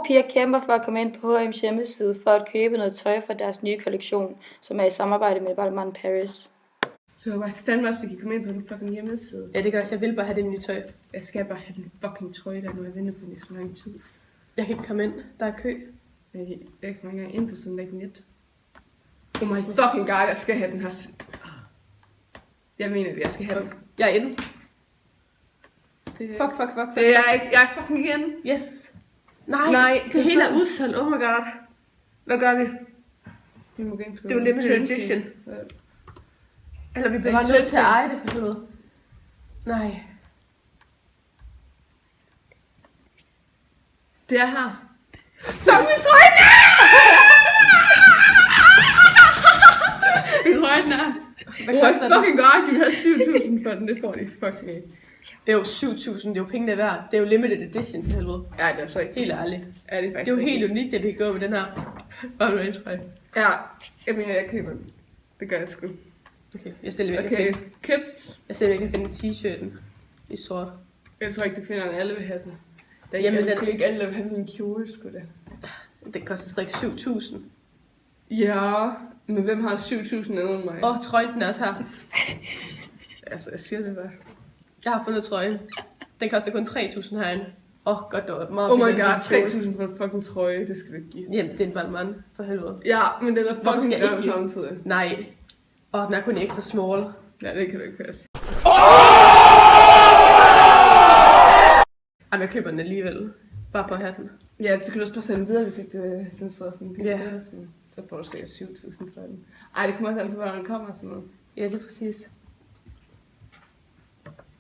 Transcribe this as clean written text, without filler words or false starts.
piger kæmper for at komme ind på H&M's hjemmeside for at købe noget tøj fra deres nye kollektion, som er i samarbejde med Balmain Paris. Så jeg bare fandme også, vi kan komme ind på den fucking hjemmeside. Ja, det gør også. Jeg vil bare have det nye tøj. Jeg skal bare have den fucking trøje der, når jeg venter på den i så lang tid. Jeg kan ikke komme ind. Der er kø. Jeg kommer ikke engang ind på sådan et net. Oh my fucking god, jeg skal have den her. Jeg mener, jeg skal have den. Jeg er inde. Det, Fuck. Det er jeg ikke. Jeg er fucking igen. Yes. Nej, det hele er udsolgt. Oh my god. Hvad gør vi? Vi må gå ind på Det er jo limited edition. Eller vi bliver bare nødt til at eje det for helvede. Nej. Det er her. Fuck min trøje! Min trøje den er. Hvad koster den? Fucking god, du har 7.000 for den. Det får de fucking ikke. Det er jo 7.000, det er jo pengene værd. Det er jo limited edition for helvede. Ja, det er så ikke. Helt ærligt. Ja, det er Det faktisk er jo helt unikt, at vi kan gå med den her. Bare med trøje. Ja, jeg mener, jeg køber den. Det gør jeg sgu. Okay, jeg stiller mig Okay, købt. Jeg ser, jeg kan finde t-shirten i sort. Jeg tror ikke, du finder en alle vil have den. Der er Jamen, ikke, den... ikke alle, der vil have min kjole, sgu da. Den koster stadig 7.000. Ja, men hvem har 7.000 end mig? Trøjen den er også her. Altså, jeg siger det bare. Jeg har fundet trøjen. Den koster kun 3.000 herinde. Godt, det var meget Oh my billigt. god, 3.000 for en fucking trøje, det skal du ikke give. Jamen, det er en Balmain, for helvede. Ja, men den er Hvorfor fucking skal jeg grim ikke samtidig. Nej. Den er kun ekstra small. Ja, det kan du ikke passe. Jamen, jeg køber den alligevel. Bare for at have den. Ja, så kan du også bare sende den videre, hvis ikke den så sådan. Ja. Så får du sikkert 7.000 for den. Ej, det kommer også an på, hvordan den kommer og sådan noget. Ja, det er præcis.